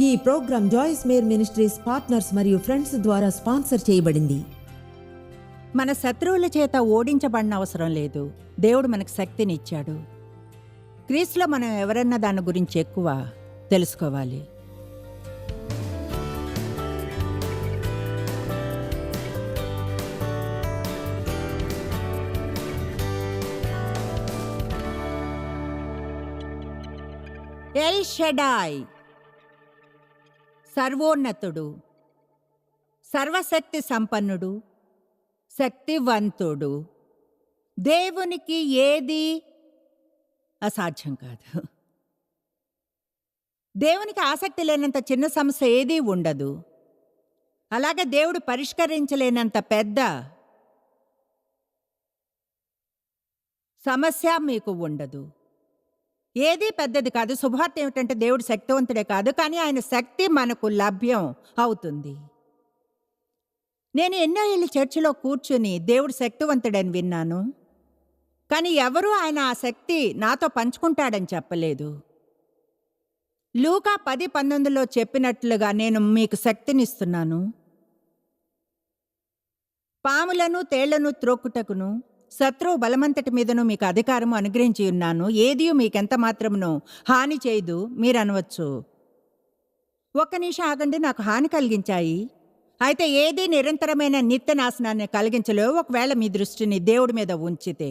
ఈ program Joyce Meyer ministries partners మరియు friends ద్వారా స్పాన్సర్ చేయబడింది. మన శత్రువుల చేత ఓడించబడిన అవసరం లేదు. దేవుడు మనకు శక్తినిచ్చాడు. క్రీస్తులో మనం ఎవరన్నా దాని గురించి ఎక్కువ తెలుసుకోవాలి. ఎల్ షడాయ్, సర్వోన్నతుడు, సర్వశక్తి సంపన్నుడు, శక్తివంతుడు. దేవునికి ఏది అసాధ్యం కాదు. దేవునికి ఆసక్తి లేనంత చిన్న సమస్య ఏదీ ఉండదు. అలాగే దేవుడు పరిష్కరించలేనంత పెద్ద సమస్య మీకు ఉండదు. ఏదీ పెద్దది కాదు. శుభార్త ఏమిటంటే దేవుడు శక్తివంతుడే కాదు, కానీ ఆయన శక్తి మనకు లభ్యం అవుతుంది. నేను ఎన్నో ఏళ్ళు చర్చిలో కూర్చుని దేవుడు శక్తివంతుడని విన్నాను, కానీ ఎవరూ ఆయన ఆ శక్తి నాతో పంచుకుంటాడని చెప్పలేదు. లూకా 10:19లో చెప్పినట్లుగా నేను మీకు శక్తినిస్తున్నాను, పాములను తేళ్లను త్రొక్కుటకును శత్రువు బలమంతటి మీదను మీకు అధికారము అనుగ్రహించి ఉన్నాను, ఏది మీకెంత మాత్రమును హాని చేయదు మీరు అనవచ్చు. ఒక్క నిమిషం ఆగండి, నాకు హాని కలిగించాయి. అయితే ఏది నిరంతరమైన నిత్య నాశనాన్ని కలిగించలేవు. ఒకవేళ మీ దృష్టిని దేవుడి మీద ఉంచితే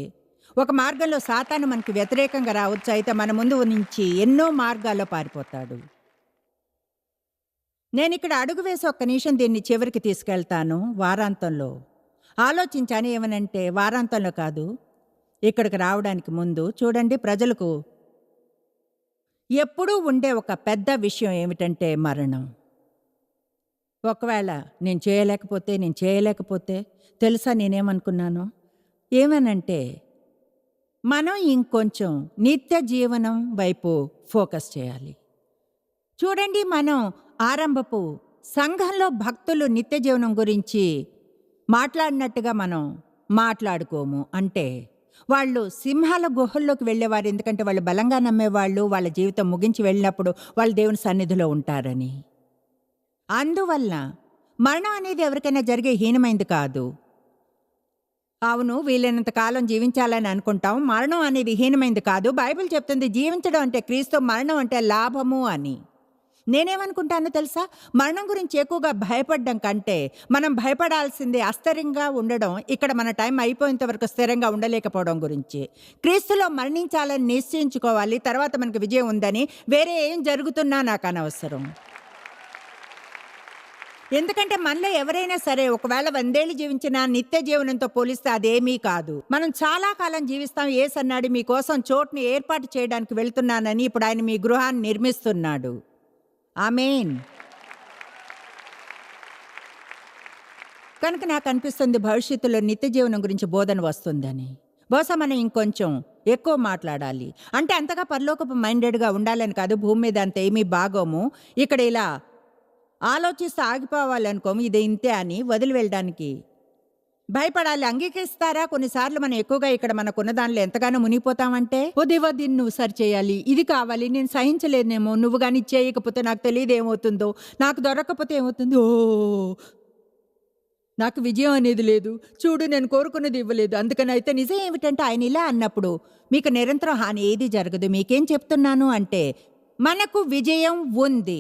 ఒక మార్గంలో సాతాను మనకు వ్యతిరేకంగా రావచ్చు, అయితే మన ముందు నుంచి ఎన్నో మార్గాల్లో పారిపోతాడు. నేను ఇక్కడ అడుగు వేసి ఒక్క నిమిషం దీన్ని చివరికి తీసుకెళ్తాను. వారాంతంలో ఆలోచించాను, ఏమనంటే వారాంతంలో కాదు, ఇక్కడికి రావడానికి ముందు. చూడండి, ప్రజలకు ఎప్పుడూ ఉండే ఒక పెద్ద విషయం ఏమిటంటే మరణం. ఒకవేళ నేను చేయలేకపోతే తెలుసా నేనేమనుకున్నాను? ఏమనంటే మనం ఇంకొంచెం నిత్య జీవనం వైపు ఫోకస్ చేయాలి. చూడండి, మనం ఆరంభపు సంఘంలో భక్తులు నిత్య జీవనం గురించి మాట్లాడినట్టుగా మనం మాట్లాడుకోము. అంటే వాళ్ళు సింహాల గుహల్లోకి వెళ్ళేవారు, ఎందుకంటే వాళ్ళు బలంగా నమ్మేవాళ్ళు. వాళ్ళ జీవితం ముగించి వెళ్ళినప్పుడు వాళ్ళు దేవుని సన్నిధిలో ఉంటారని. అందువల్ల మరణం అనేది ఎవరికైనా జరిగే హీనమైంది కాదు. అవును, వీలైనంత కాలం జీవించాలని అనుకుంటాం. మరణం అనేది హీనమైంది కాదు. బైబిల్ చెప్తుంది జీవించడం అంటే క్రీస్తు, మరణం అంటే లాభము అని. నేనేమనుకుంటానో తెలుసా? మరణం గురించి ఎక్కువగా భయపడడం కంటే మనం భయపడాల్సింది అస్థిరంగా ఉండడం, ఇక్కడ మన టైం అయిపోయేంత వరకు స్థిరంగా ఉండలేకపోవడం గురించి. క్రీస్తులో మరణించాలని నిశ్చయించుకోవాలి, తర్వాత మనకు విజయం ఉందని. వేరే ఏం జరుగుతున్నా నాకు అనవసరం. ఎందుకంటే మనలో ఎవరైనా సరే ఒకవేళ 100 ఏళ్ళు జీవించినా నిత్య జీవనంతో పోలిస్తే అదేమీ కాదు. మనం చాలా కాలం జీవిస్తాం. యేసు అన్నాడు, మీకోసం చోటుని ఏర్పాటు చేయడానికి వెళ్తున్నానని. ఇప్పుడు ఆయన మీ గృహాన్ని నిర్మిస్తున్నాడు. ఆమేన్. కనుక నాకు అనిపిస్తుంది భవిష్యత్తులో నిత్య జీవనం గురించి బోధన వస్తుందని. బహుశా మనం ఇంకొంచెం ఎక్కువ మాట్లాడాలి. అంటే అంతగా పరలోకపు మైండెడ్గా ఉండాలని కాదు. భూమి మీద అంత ఏమీ బాగోము. ఇక్కడ ఇలా ఆలోచిస్తూ ఆగిపోవాలనుకోము, ఇది ఇంతే అని వదిలి వెళ్ళడానికి భయపడాలి. అంగీకరిస్తారా? కొన్నిసార్లు మనం ఎక్కువగా ఇక్కడ మనకున్న దానిలో ఎంతగానో మునిగిపోతామంటే, ఓ దేవా, దీన్ని నువ్వు సరి చేయాలి, ఇది కావాలి, నేను సహించలేనేమో, నువ్వు కానీ చేయకపోతే నాకు తెలియదు ఏమవుతుందో, నాకు దొరకకపోతే ఏమవుతుందో, నాకు విజయం అనేది లేదు, చూడు నేను కోరుకున్నది ఇవ్వలేదు. అందుకని అయితే నిజం ఏమిటంటే ఆయన ఇలా అన్నప్పుడు మీకు నిరంతరం హాని ఏది జరగదు. మీకేం చెప్తున్నాను అంటే మనకు విజయం ఉంది.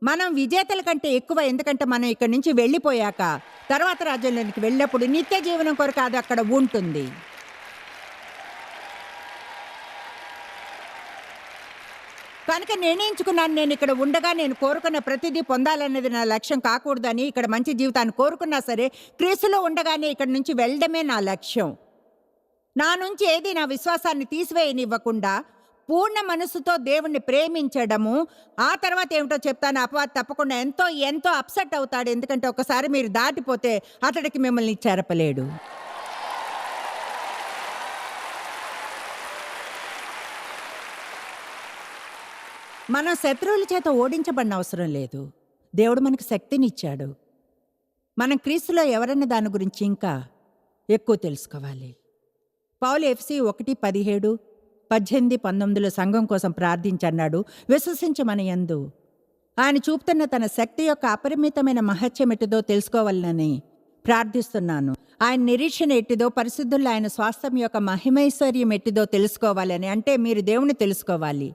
మనం విజేతల కంటే ఎక్కువ. ఎందుకంటే మనం ఇక్కడి నుంచి వెళ్ళిపోయాక తర్వాత రాజ్యంలోనికి వెళ్ళినప్పుడు నిత్య జీవనం కొరకు అది అక్కడ ఉంటుంది. కనుక నిర్ణయించుకున్నాను, నేను ఇక్కడ ఉండగా నేను కోరుకున్న ప్రతిదీ పొందాలనేది నా లక్ష్యం కాకూడదని. ఇక్కడ మంచి జీవితాన్ని కోరుకున్నా సరే క్రీస్తులో ఉండగానే ఇక్కడ నుంచి వెళ్ళడమే నా లక్ష్యం. నా నుంచి ఏది నా విశ్వాసాన్ని తీసివేయనివ్వకుండా పూర్ణ మనసుతో దేవుణ్ణి ప్రేమించడము. ఆ తర్వాత ఏమిటో చెప్తాను. అపవాది తప్పకుండా ఎంతో ఎంతో అప్సెట్ అవుతాడు, ఎందుకంటే ఒకసారి మీరు దాటిపోతే అతడికి మిమ్మల్ని చెరపలేడు. మనం శత్రువుల చేత ఓడించబడిన అవసరం లేదు. దేవుడు మనకు శక్తినిచ్చాడు. మనం క్రీస్తులో ఎవరన్న దాని గురించి ఇంకా ఎక్కువ తెలుసుకోవాలి. పౌలు ఎఫ్సి 1:17, 18, 19లో సంఘం కోసం ప్రార్థించన్నాడు. విశ్వసించమని యందు ఆయన చూపుతున్న తన శక్తి యొక్క అపరిమితమైన మహత్యం ఎట్టిదో తెలుసుకోవాలని ప్రార్థిస్తున్నాను. ఆయన నిరీక్షణ ఎట్టిదో, పరిశుద్ధుల్లో ఆయన స్వాస్థ్యం యొక్క మహిమైశ్వర్యం ఎట్టిదో తెలుసుకోవాలని. అంటే మీరు దేవుని తెలుసుకోవాలి.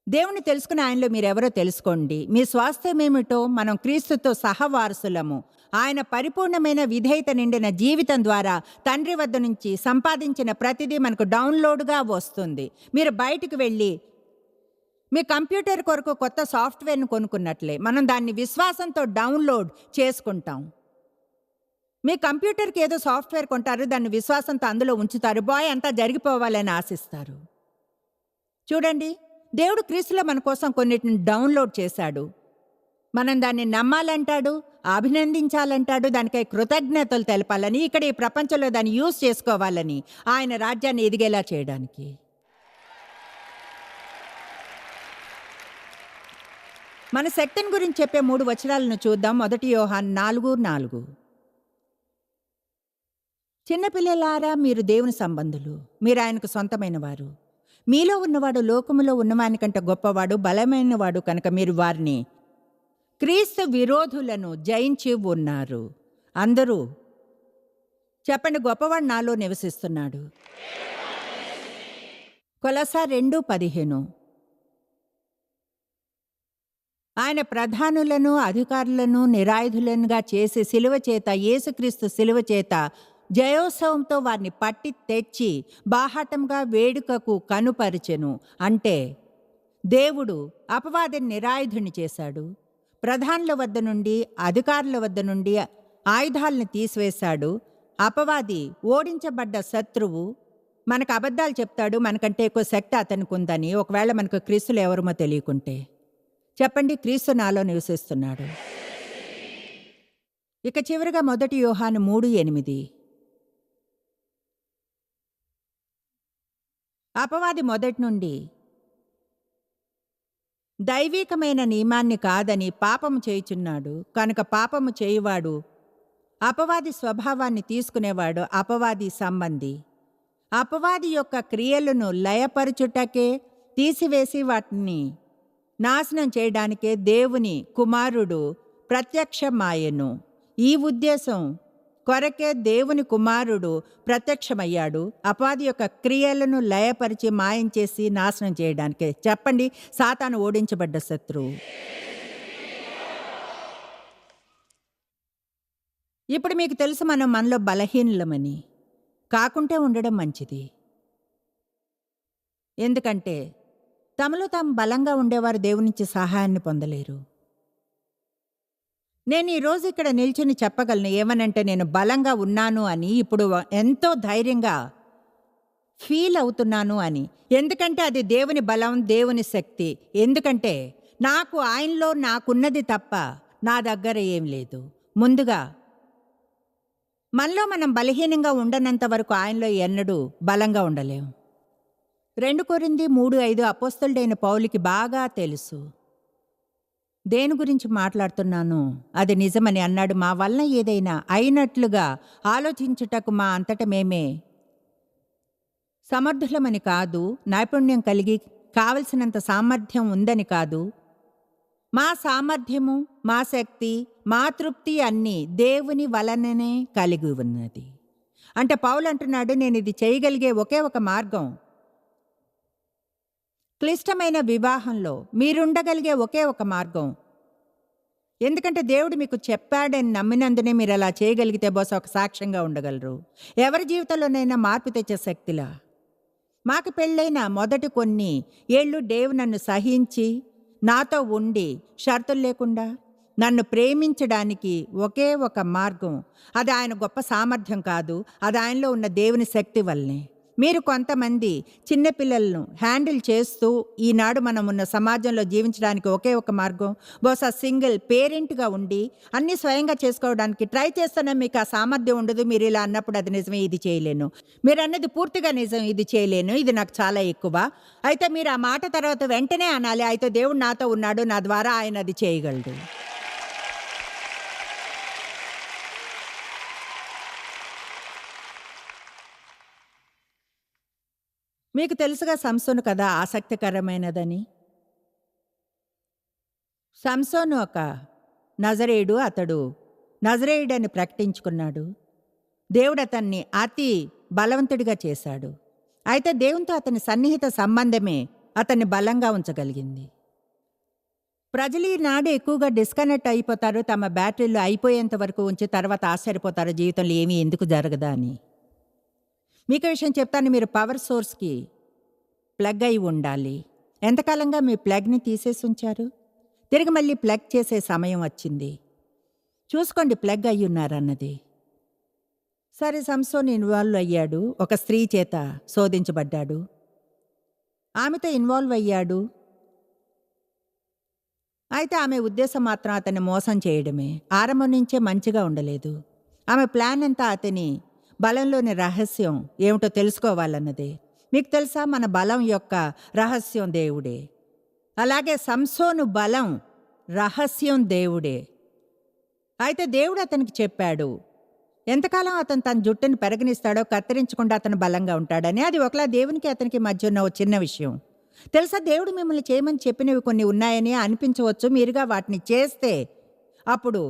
దేవుని తెలుసుకుని ఆయనలో మీరెవరో తెలుసుకోండి. మీ స్వాస్థ్యం ఏమిటో, మనం క్రీస్తుతో సహవారసులము. ఆయన పరిపూర్ణమైన విధేయత నిండిన జీవితం ద్వారా తండ్రి వద్ద నుంచి సంపాదించిన ప్రతిదీ మనకు డౌన్లోడ్గా వస్తుంది. మీరు బయటికి వెళ్ళి మీ కంప్యూటర్ కొరకు కొత్త సాఫ్ట్వేర్ను కొనుక్కున్నట్లే మనం దాన్ని విశ్వాసంతో డౌన్లోడ్ చేసుకుంటాం. మీ కంప్యూటర్కి ఏదో సాఫ్ట్వేర్ కొంటారు, దాన్ని విశ్వాసంతో అందులో ఉంచుతారు. బాయ్ అంతా జరిగిపోవాలని ఆశిస్తారు. చూడండి, దేవుడు క్రీస్తులో మన కోసం కొన్నిటిని డౌన్లోడ్ చేశాడు. మనం దాన్ని నమ్మాలంటాడు, అభినందించాలంటాడు, దానికై కృతజ్ఞతలు తెలపాలని, ఇక్కడ ఈ ప్రపంచంలో దాన్ని యూజ్ చేసుకోవాలని, ఆయన రాజ్యాన్ని ఎదిగేలా చేయడానికి. మన శక్తిని గురించి చెప్పే 3 వచనాలను చూద్దాం. 1 యోహాను 4:4. చిన్నపిల్లలారా, మీరు దేవుని సంబంధులు, మీరు ఆయనకు సొంతమైన వారు. మీలో ఉన్నవాడు లోకములో ఉన్నవాని కంటే గొప్పవాడు, బలమైనవాడు కనుక మీరు వారిని క్రీస్తు విరోధులను జయించి ఉన్నారు. అందరూ చెప్పండి, గొప్పవాడు నాలో నివసిస్తున్నాడు. కొలస్సా 2:15. ఆయన ప్రధానులను అధికారులను నిరాయుధులనుగా చేసి శిలువ చేత, యేసుక్రీస్తు శిలువ చేత జయోత్సవంతో వారిని పట్టి తెచ్చి బాహాటంగా వేడుకకు కనుపరిచెను. అంటే దేవుడు అపవాదిని నిరాయుధుని చేశాడు. ప్రధానుల వద్ద నుండి, అధికారుల వద్ద నుండి ఆయుధాలను తీసివేశాడు. అపవాది ఓడించబడ్డ శత్రువు. మనకు అబద్ధాలు చెప్తాడు, మనకంటే ఎక్కువ శక్తి అతనికి ఉందని. ఒకవేళ మనకు క్రీస్తులు ఎవరమో తెలియకుంటే చెప్పండి, క్రీస్తు నాలో నివసిస్తున్నాడు. ఇక చివరిగా 1 యోహాను 3:8. అపవాది మొదటి నుండి దైవికమైన నియమాన్ని కాదని పాపము చేయుచున్నాడు కనుక పాపము చేయువాడు అపవాది స్వభావాన్ని తీసుకునేవాడు అపవాది సంబంధి. అపవాది యొక్క క్రియలను లయపరచుటకే, తీసివేసి వాటిని నాశనం చేయడానికే దేవుని కుమారుడు ప్రత్యక్షమాయెను. ఈ ఉద్దేశం కొరకే దేవుని కుమారుడు ప్రత్యక్షమయ్యాడు, అపవాది యొక్క క్రియలను లయపరిచి మాయం చేసి నాశనం చేయడానికే. చెప్పండి, సాతాను ఓడించబడ్డ శత్రువు. ఇప్పుడు మీకు తెలుసు మనం మనలో బలహీనులమని. కాకుంటే ఉండడం మంచిది. ఎందుకంటే తమలో తాము బలంగా ఉండేవారు దేవుని నుంచి సహాయాన్ని పొందలేరు. నేను ఈరోజు ఇక్కడ నిల్చుని చెప్పగలను ఏమనంటే, నేను బలంగా ఉన్నాను అని, ఇప్పుడు ఎంతో ధైర్యంగా ఫీల్ అవుతున్నాను అని. ఎందుకంటే అది దేవుని బలం, దేవుని శక్తి. ఎందుకంటే నాకు ఆయనలో నాకున్నది తప్ప నా దగ్గర ఏం లేదు. ముందుగా మనలో మనం బలహీనంగా ఉండనంత వరకు ఆయనలో ఎన్నడూ బలంగా ఉండలేం. 2 కొరింథీ 3:5 అపోస్తలుడైన పౌలుకి బాగా తెలుసు. దేని గురించి మాట్లాడుతున్నాను అది నిజమని అన్నాడు. మా వలన ఏదైనా అయినట్లుగా ఆలోచించుటకు మా అంతట మేమే సమర్థులమని కాదు, నైపుణ్యం కలిగి కావలసినంత సామర్థ్యం ఉందని కాదు. మా సామర్థ్యము, మా శక్తి, మా తృప్తి అన్నీ దేవుని వలననే కలిగి ఉన్నది. అంటే పౌలు అంటున్నాడు, నేను ఇది చేయగలిగే ఒకే ఒక మార్గం, క్లిష్టమైన వివాహంలో మీరుండగలిగే ఒకే ఒక మార్గం. ఎందుకంటే దేవుడు మీకు చెప్పాడని నమ్మినందునే మీరు అలా చేయగలిగితే బహుశా ఒక సాక్ష్యంగా ఉండగలరు. ఎవరి జీవితంలోనైనా మార్పు తెచ్చే శక్తిలా. మాకు పెళ్ళైన మొదటి కొన్ని ఏళ్ళు దేవుడు నన్ను సహించి నాతో ఉండి షరతులు లేకుండా నన్ను ప్రేమించడానికి ఒకే ఒక మార్గం. అది ఆయన గొప్ప సామర్థ్యం కాదు, అది ఆయనలో ఉన్న దేవుని శక్తి వల్లనే. మీరు కొంతమంది చిన్నపిల్లలను హ్యాండిల్ చేస్తూ ఈనాడు మనం ఉన్న సమాజంలో జీవించడానికి ఒకే ఒక మార్గం, బహుశా సింగిల్ పేరెంట్గా ఉండి అన్నీ స్వయంగా చేసుకోవడానికి ట్రై చేస్తేనే మీకు ఆ సామర్థ్యం ఉండదు. మీరు ఇలా అన్నప్పుడు అది నిజమే, ఇది చేయలేను. మీరు అన్నది పూర్తిగా నిజం, ఇది చేయలేను, ఇది నాకు చాలా ఎక్కువ. అయితే మీరు ఆ మాట తర్వాత వెంటనే అనాలి, అయితే దేవుడు నాతో ఉన్నాడు, నా ద్వారా ఆయన అది చేయగలడు. మీకు తెలుసుగా సంసోను కథ ఆసక్తికరమైనదని. సంసోను ఒక నజరేయుడు. అతడు నజరేయుడని ప్రకటించుకున్నాడు. దేవుడు అతన్ని అతి బలవంతుడిగా చేశాడు. అయితే దేవునితో అతని సన్నిహిత సంబంధమే అతన్ని బలంగా ఉంచగలిగింది. ప్రజలు ఈనాడు ఎక్కువగా డిస్కనెక్ట్ అయిపోతారు. తమ బ్యాటరీలు అయిపోయేంత వరకు ఉంచి తర్వాత ఆశ్చర్యపోతారు జీవితంలో ఏమీ ఎందుకు జరగదా అని. మీకు విషయం చెప్తాను, మీరు పవర్ సోర్స్కి ప్లగ్ అయి ఉండాలి. ఎంతకాలంగా మీ ప్లగ్ని తీసేసి ఉంచారు? తిరిగి మళ్ళీ ప్లగ్ చేసే సమయం వచ్చింది. చూసుకోండి ప్లగ్ అయి ఉన్నారన్నది. సరే, సంసోన్ ఇన్వాల్వ్ అయ్యాడు. ఒక స్త్రీ చేత శోధించబడ్డాడు. ఆమెతో ఇన్వాల్వ్ అయ్యాడు. అయితే ఆమె ఉద్దేశం మాత్రం అతన్ని మోసం చేయడమే. ఆరంభం నుంచే మంచిగా ఉండలేదు. ఆమె ప్లాన్ అంతా అతని బలంలోని రహస్యం ఏమిటో తెలుసుకోవాలన్నదే. మీకు తెలుసా, మన బలం యొక్క రహస్యం దేవుడే. అలాగే సంసోను బలం రహస్యం దేవుడే. అయితే దేవుడు అతనికి చెప్పాడు, ఎంతకాలం అతను తన జుట్టుని పెరగనిస్తాడో కత్తిరించకుండా అతను బలంగా ఉంటాడని. అది ఒకలా దేవునికి అతనికి మధ్య ఉన్న ఓ చిన్న విషయం. తెలుసా, దేవుడు మిమ్మల్ని చేయమని చెప్పినవి కొన్ని ఉన్నాయని అనిపించవచ్చు. మీరుగా వాటిని చేస్తే అప్పుడు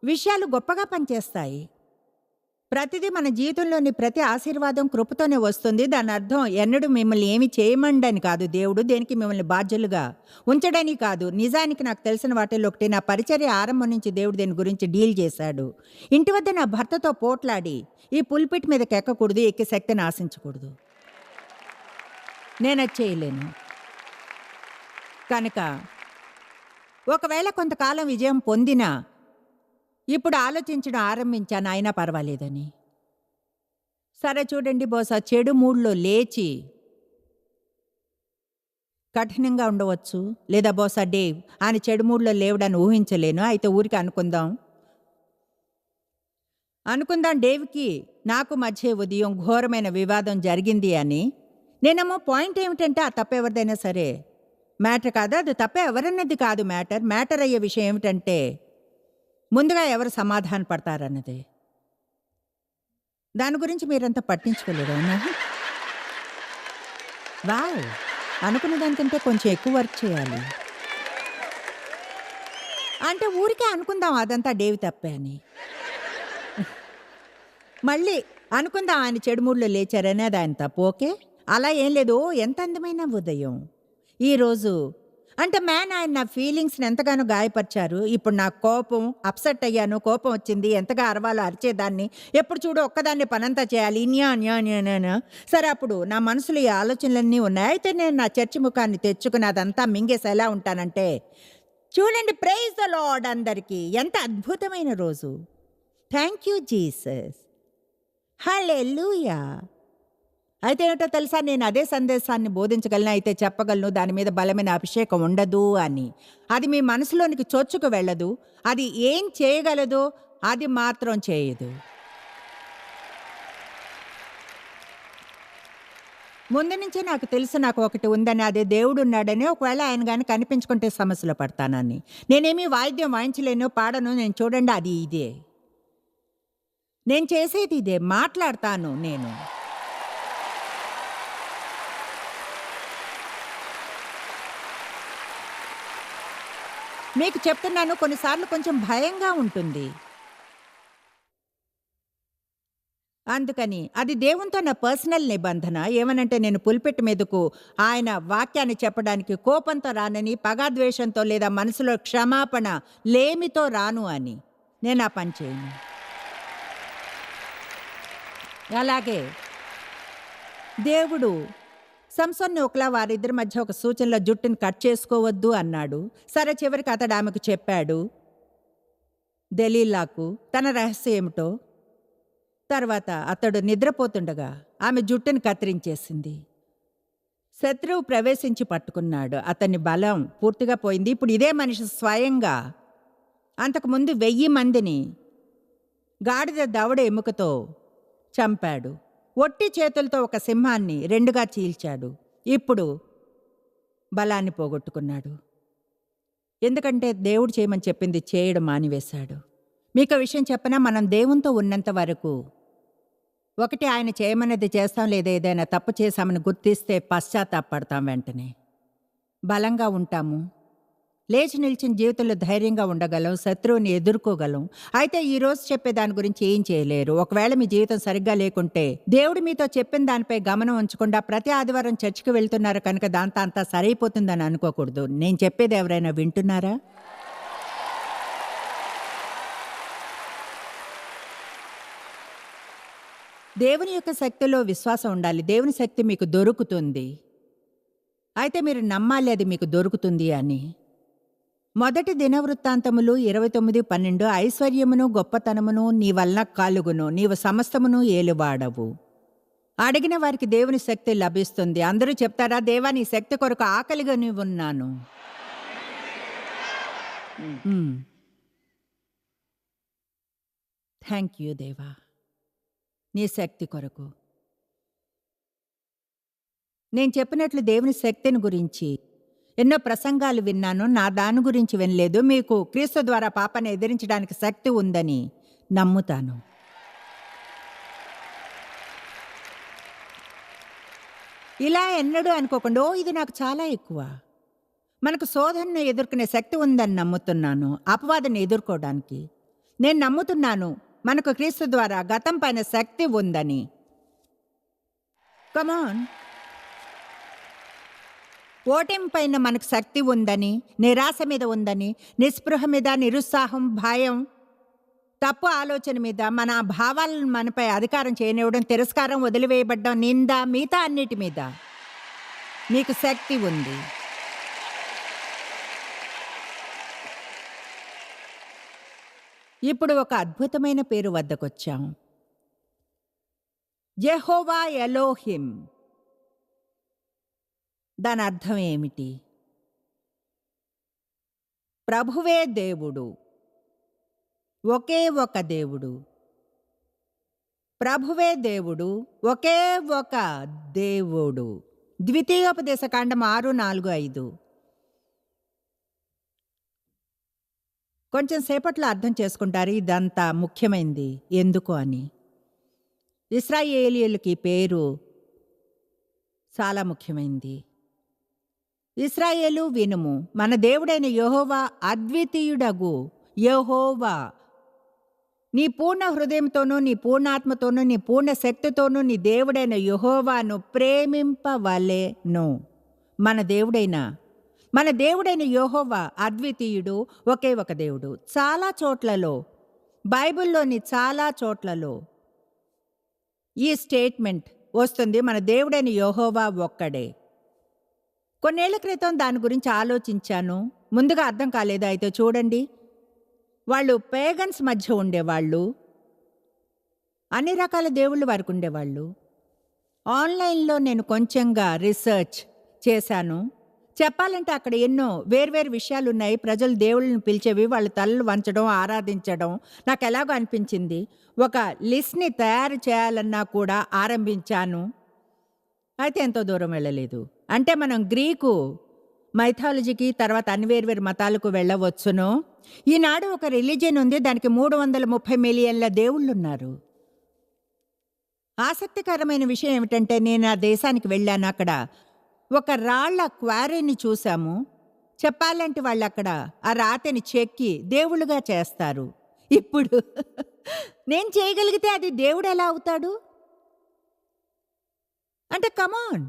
విషయాలు గొప్పగా పనిచేస్తాయి. ప్రతిదీ మన జీవితంలోని ప్రతి ఆశీర్వాదం కృపతోనే వస్తుంది. దాని అర్థం ఎన్నడూ మిమ్మల్ని ఏమి చేయమండని కాదు. దేవుడు దేనికి మిమ్మల్ని బాధ్యులుగా ఉంచడని కాదు. నిజానికి నాకు తెలిసిన వాటిల్లో ఒకటి, నా పరిచర్య ఆరంభం నుంచి దేవుడు దీని గురించి డీల్ చేశాడు. ఇంటి వద్ద నా భర్తతో పోట్లాడి ఈ పుల్పిట్ మీదకి ఎక్కకూడదు, ఎక్కి శక్తిని ఆశించకూడదు. నేను అది చేయలేను. కనుక ఒకవేళ కొంతకాలం విజయం పొందినా ఇప్పుడు ఆలోచించడం ఆరంభించాను, అయినా పర్వాలేదని. సరే చూడండి, బహుశా చెడు మూడ్లో లేచి కఠినంగా ఉండవచ్చు. లేదా బహుశా డేవ్ ఆయన చెడు మూడ్లో లేవడాన్ని ఊహించలేను. అయితే ఊరికి అనుకుందాం డేవ్కి నాకు మధ్య ఉదయం ఘోరమైన వివాదం జరిగింది అని. నేనేమో పాయింట్ ఏమిటంటే, ఆ తప్ప ఎవరిదైనా సరే మ్యాటర్ కాదు. అది తప్ప ఎవరన్నది కాదు మ్యాటర్ అయ్యే విషయం ఏమిటంటే ముందుగా ఎవరు సమాధాన పడతారన్నదే. దాని గురించి మీరంతా పట్టించుకోలేదు అవునా? వావ్, అనుకున్న దానికంటే కొంచెం ఎక్కువ వర్క్ చేయాలి. అంటే ఊరికే అనుకుందాం అదంతా డేవి తప్పే అని. మళ్ళీ అనుకుందాం ఆయన చెడు మూడ్లో లేచారని, అది ఆయన తప్పు. ఓకే, అలా ఏం లేదు. ఎంత అందమైన ఉదయం ఈరోజు. అంటే ఆయన నా ఫీలింగ్స్ని ఎంతగానో గాయపరిచారు. ఇప్పుడు నా కోపం, అప్సెట్ అయ్యాను, కోపం వచ్చింది, ఎంతగా అరవాలో అరిచేదాన్ని. ఎప్పుడు చూడు ఒక్కదాన్ని పనంతా చేయాలి, న్యా. సరే, అప్పుడు నా మనసులో ఈ ఆలోచనలన్నీ ఉన్నాయి. అయితే నేను నా చర్చి ముఖాన్ని తెచ్చుకుని అదంతా మింగేసి ఎలా ఉంటానంటే, చూడండి, ప్రైజ్ ద లార్డ్ అందరికీ. ఎంత అద్భుతమైన రోజు. థ్యాంక్ యూ జీసస్, హల్లెలూయా. అయితే ఏమిటో తెలుసా, నేను అదే సందేశాన్ని బోధించగలను, అయితే చెప్పగలను దాని మీద బలమైన అభిషేకం ఉండదు అని. అది మీ మనసులోనికి చొచ్చుకు వెళ్ళదు. అది ఏం చేయగలదో అది మాత్రం చేయదు. ముందు నుంచే నాకు తెలుసు నాకు ఒకటి ఉందని, అదే దేవుడు ఉన్నాడని. ఒకవేళ ఆయన కానీ కనిపించుకుంటే సమస్యలో పడతానని. నేనేమీ వాయిద్యం వాయించలేను, పాడను. నేను చూడండి, అది ఇదే నేను చేసేది, ఇదే మాట్లాడతాను నేను. మీకు చెప్తున్నాను, కొన్నిసార్లు కొంచెం భయంగా ఉంటుంది. అందుకని అది దేవునితో నా పర్సనల్ నిబంధన. ఏమనంటే, నేను పుల్పిట్ మీదకు ఆయన వాక్యాన్ని చెప్పడానికి కోపంతో రానని, పగాద్వేషంతో లేదా మనసులో క్షమాపణ లేమితో రాను అని. నేను ఆ పని చేయను. అలాగే దేవుడు సంసోన్ని ఒకలా వారిద్దరి మధ్య ఒక సూచనలో జుట్టుని కట్ చేసుకోవద్దు అన్నాడు. సరే, చివరికి అతడు ఆమెకు చెప్పాడు, దెలీలాకు తన రహస్యం ఏమిటో. తర్వాత అతడు నిద్రపోతుండగా ఆమె జుట్టుని కత్తిరించేసింది. శత్రువు ప్రవేశించి పట్టుకున్నాడు. అతని బలం పూర్తిగా పోయింది. ఇప్పుడు ఇదే మనిషి స్వయంగా అంతకుముందు 1000 మందిని గాడిద దవడ ఎముకతో చంపాడు. ఒట్టి చేతులతో ఒక సింహాన్ని 2గా చీల్చాడు. ఇప్పుడు బలాన్ని పోగొట్టుకున్నాడు. ఎందుకంటే దేవుడు చేయమని చెప్పింది చేయడం మానివేశాడు. మీకు విషయం చెప్పనా, మనం దేవునితో ఉన్నంత వరకు ఒకటి ఆయన చేయమన్నది చేస్తాం, లేదా ఏదైనా తప్పు చేశామని గుర్తిస్తే పశ్చాత్తాపడతాం. వెంటనే బలంగా ఉంటాము. లేచి నిలిచిన జీవితంలో ధైర్యంగా ఉండగలం, శత్రువుని ఎదుర్కోగలం. అయితే ఈరోజు చెప్పే దాని గురించి ఏం చేయలేరు. ఒకవేళ మీ జీవితం సరిగ్గా లేకుంటే, దేవుడు మీతో చెప్పిన దానిపై గమనం ఉంచకుండా ప్రతి ఆదివారం చర్చికి వెళ్తున్నారు కనుక దాంతో అంతా సరైపోతుందని అనుకోకూడదు. నేను చెప్పేది ఎవరైనా వింటున్నారా? దేవుని యొక్క శక్తిలో విశ్వాసం ఉండాలి. దేవుని శక్తి మీకు దొరుకుతుంది. అయితే మీరు నమ్మాలి అది మీకు దొరుకుతుంది అని. మొదటి దినవృత్తాంతములు 29:12 ఐశ్వర్యమును గొప్పతనమును నీ వలన కలుగును, నీవు సమస్తమును ఏలువాడవు. అడిగిన వారికి దేవుని శక్తి లభిస్తుంది. అందరూ చెప్తారా, దేవా నీ శక్తి కొరకు ఆకలిగా ఉన్నాను. థ్యాంక్ యూ దేవా నీ శక్తి కొరకు. నేను చెప్పినట్లు దేవుని శక్తిని గురించి ఎన్నో ప్రసంగాలు విన్నాను. నా దాని గురించి వినలేదు. మీకు క్రీస్తు ద్వారా పాపాన్ని ఎదిరించడానికి శక్తి ఉందని నమ్ముతాను. ఇలా ఎన్నడూ అనుకోకుండా, ఇది నాకు చాలా ఎక్కువ. మనకు శోధనను ఎదుర్కొనే శక్తి ఉందని నమ్ముతున్నాను. అపవాదాన్ని ఎదుర్కోవడానికి నేను నమ్ముతున్నాను. మనకు క్రీస్తు ద్వారా గతం పైన శక్తి ఉందని. కమాన్, ఓటమి పైన మనకు శక్తి ఉందని, నిరాశ మీద ఉందని, నిస్పృహ మీద, నిరుత్సాహం, భయం, తప్పు ఆలోచన మీద, మన భావాలను మనపై అధికారం చేయనివ్వడం, తిరస్కారం, వదిలివేయబడ్డం, నింద, మిగతా అన్నిటి మీద నీకు శక్తి ఉంది. ఇప్పుడు ఒక అద్భుతమైన పేరు వద్దకొచ్చాం. యెహోవా ఎలోహిం. దాని అర్థం ఏమిటి? ప్రభువే దేవుడు, ఒకే ఒక దేవుడు. ప్రభువే దేవుడు, ఒకే ఒక దేవుడు. ద్వితీయోపదేశకాండం 6:4-5. కొంచెం సేపట్లో అర్థం చేసుకుంటారు ఇదంతా ముఖ్యమైనది ఎందుకు అని. ఇశ్రాయేలీయులకి పేరు చాలా ముఖ్యమైనది. ఇశ్రాయేలు వినుము, మన దేవుడైన యెహోవా అద్వితీయుడగు యెహోవా. నీ పూర్ణ హృదయంతోనూ, నీ పూర్ణాత్మతోనూ, నీ పూర్ణ శక్తితోనూ నీ దేవుడైన యెహోవాను ప్రేమింపవలెను. మన దేవుడైన యెహోవా అద్వితీయుడు, ఒకే ఒక దేవుడు. చాలా చోట్లలో, బైబిల్లోని చాలా చోట్లలో ఈ స్టేట్మెంట్ వస్తుంది, మన దేవుడైన యెహోవా ఒక్కడే. కొన్నేళ్ల క్రితం దాని గురించి ఆలోచించాను. ముందుగా అర్థం కాలేదు. అయితే చూడండి, వాళ్ళు పేగన్స్ మధ్య ఉండేవాళ్ళు. అన్ని రకాల దేవుళ్ళు వారికి ఉండేవాళ్ళు. ఆన్లైన్లో నేను కొంచెంగా రీసెర్చ్ చేశాను. చెప్పాలంటే అక్కడ ఎన్నో వేర్వేరు విషయాలు ఉన్నాయి. ప్రజలు దేవుళ్ళని పిలిచేవి, వాళ్ళు తలలు వంచడం, ఆరాధించడం. నాకు ఎలాగో అనిపించింది, ఒక లిస్ట్ని తయారు చేయాలన్నా కూడా ఆరంభించాను. అయితే ఎంతో దూరం వెళ్ళలేదు. అంటే మనం గ్రీకు మైథాలజీకి, తర్వాత అన్ని వేర్వేరు మతాలకు వెళ్ళవచ్చును. ఈనాడు ఒక రిలీజియన్ ఉంది, దానికి 330 మిలియన్ల దేవుళ్ళున్నారు. ఆసక్తికరమైన విషయం ఏమిటంటే, నేను ఆ దేశానికి వెళ్ళాను. అక్కడ ఒక రాళ్ల క్వారీని చూశాము. చెప్పాలంటే వాళ్ళు అక్కడ ఆ రాతిని చెక్కి దేవుళ్ళుగా చేస్తారు. ఇప్పుడు నేను చేయగలిగితే అది దేవుడు ఎలా అవుతాడు? అంటే కమాన్,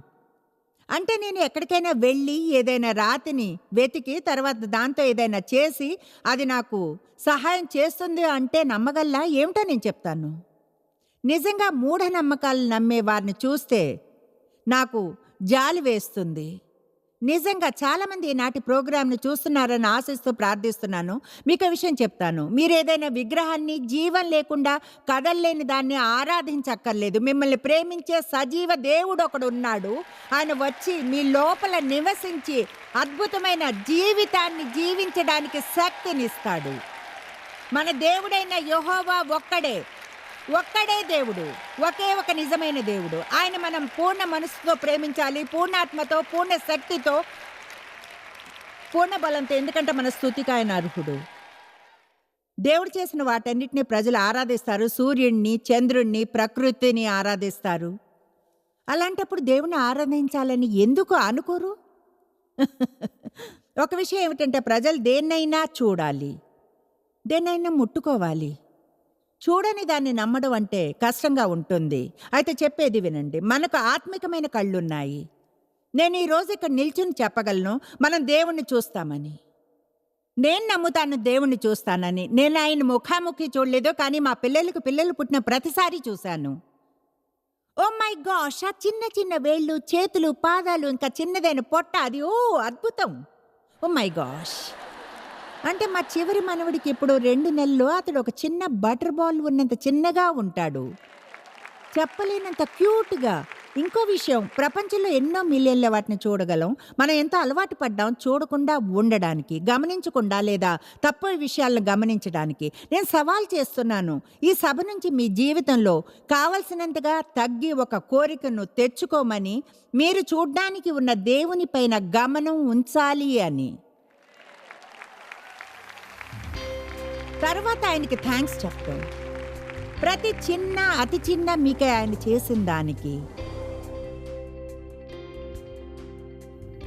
అంటే నేను ఎక్కడికైనా వెళ్ళి ఏదైనా రాతిని వెతికి తర్వాత దాంతో ఏదైనా చేసి అది నాకు సహాయం చేస్తుంది అంటే నమ్మగల్లా? ఏమిటో నేను చెప్తాను. నిజంగా మూఢనమ్మకాలు నమ్మే వారిని చూస్తే నాకు జాలి వేస్తుంది. నిజంగా చాలామంది ఈనాటి ప్రోగ్రాంను చూస్తున్నారని ఆశిస్తూ ప్రార్థిస్తున్నాను. మీకు విషయం చెప్తాను, మీరు ఏదైనా విగ్రహాన్ని, జీవం లేకుండా కదల్లేని దాన్ని ఆరాధించక్కర్లేదు. మిమ్మల్ని ప్రేమించే సజీవ దేవుడు ఒకడు ఉన్నాడు. ఆయన వచ్చి మీ లోపల నివసించి అద్భుతమైన జీవితాన్ని జీవించడానికి శక్తినిస్తాడు. మన దేవుడైన యెహోవా ఒక్కడే దేవుడు, ఒకే ఒక నిజమైన దేవుడు. ఆయన మనం పూర్ణ మనసుతో ప్రేమించాలి, పూర్ణాత్మతో, పూర్ణ శక్తితో, పూర్ణ బలంతో. ఎందుకంటే మన స్తుతికి ఆయన అర్హుడు. దేవుడు చేసిన వాటన్నిటిని ప్రజలు ఆరాధిస్తారు. సూర్యుడిని, చంద్రుణ్ణి, ప్రకృతిని ఆరాధిస్తారు. అలాంటప్పుడు దేవుని ఆరాధించాలని ఎందుకు అనుకోరు? ఒక విషయం ఏమిటంటే ప్రజలు దేన్నైనా చూడాలి, దేన్నైనా ముట్టుకోవాలి. చూడని దాన్ని నమ్మడం అంటే కష్టంగా ఉంటుంది. అయితే చెప్పేది వినండి, మనకు ఆత్మికమైన కళ్ళున్నాయి. నేను ఈరోజు ఇక్కడ నిల్చుని చెప్పగలను, మనం దేవుణ్ణి చూస్తామని. నేను నమ్ముతాను దేవుణ్ణి చూస్తానని. నేను ఆయన ముఖాముఖి చూడలేదు, కానీ మా పిల్లలు పుట్టిన ప్రతిసారి చూశాను. Oh my gosh! ఆ చిన్న చిన్న వేళ్ళు, చేతులు, పాదాలు, ఇంకా చిన్నదైన పొట్ట, అది అద్భుతం. Oh my gosh! అంటే మా చివరి మనవడికి ఇప్పుడు 2 నెలలు. అతడు ఒక చిన్న బటర్ బాల్ ఉన్నంత చిన్నగా ఉంటాడు, చెప్పలేనంత క్యూట్గా. ఇంకో విషయం, ప్రపంచంలో ఎన్నో మిలియన్ల వాటిని చూడగలం. మనం ఎంతో అలవాటు పడ్డాం చూడకుండా ఉండడానికి, గమనించకుండా లేదా తప్పు విషయాలను గమనించడానికి. నేను సవాల్ చేస్తున్నాను, ఈ సభ నుంచి మీ జీవితంలో కావలసినంతగా తగ్గి ఒక కోరికను తెచ్చుకోమని, మీరు చూడ్డానికి ఉన్న దేవుని పైన గమనం ఉంచాలి అని. తర్వాత ఆయనకి థ్యాంక్స్ చెప్తాం, ప్రతి చిన్న అతి చిన్న మీకే ఆయన చేసిన దానికి.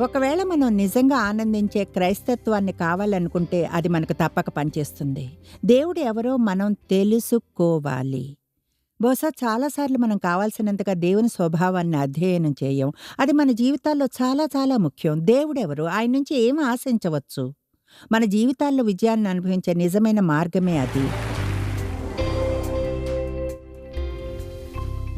ఒకవేళ మనం నిజంగా ఆనందించే క్రైస్తత్వాన్ని కావాలనుకుంటే అది మనకు తప్పక పనిచేస్తుంది. దేవుడు ఎవరో మనం తెలుసుకోవాలి. బహుశా చాలాసార్లు మనం కావాల్సినంతగా దేవుని స్వభావాన్ని అధ్యయనం చేయం. అది మన జీవితాల్లో చాలా చాలా ముఖ్యం. దేవుడెవరు, ఆయన నుంచి ఏం ఆశించవచ్చు, మన జీవితాల్లో విజయాన్ని అనుభవించే నిజమైన మార్గమే అది.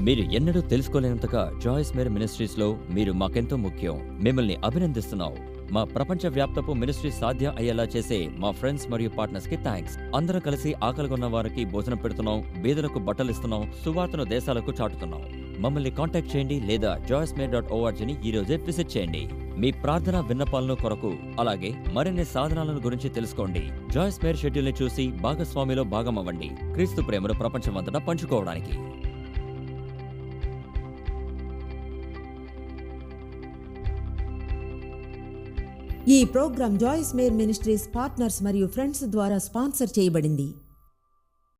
మీరు ఎన్నడూ తెలుసుకోలేనంతగా జాయిస్ మేరీ మినిస్ట్రీస్లో మీరు మాకెంతో ముఖ్యం. మిమ్మల్ని అభినందిస్తున్నాం. మా ప్రపంచవ్యాప్తపు మినిస్ట్రీ సాధ్యం అయ్యేలా చేసే మా ఫ్రెండ్స్ మరియు పార్ట్నర్స్కి థ్యాంక్స్. అందరం కలిసి ఆకలిగొన్న వారికి భోజనం పెడుతున్నాం, బీదలకు బట్టలు ఇస్తున్నాం, సువార్తను దేశాలకు చాటుతున్నాం. మమ్మల్ని కాంటాక్ట్ చేయండి లేదా joycemery.orgని ఈరోజే విజిట్ చేయండి. మీ ప్రార్థన విన్నపాలను కొరకు, అలాగే మరిన్ని సాధనాలను గురించి తెలుసుకోండి. జాయిస్ మేరీ షెడ్యూల్ని చూసి భాగస్వామిలో భాగమవ్వండి, క్రీస్తు ప్రేమను ప్రపంచమంతటా పంచుకోవడానికి. ఈ program Joyce Meyer ministries partners మరియు ఫ్రెండ్స్ ద్వారా స్పాన్సర్ చేయబడింది.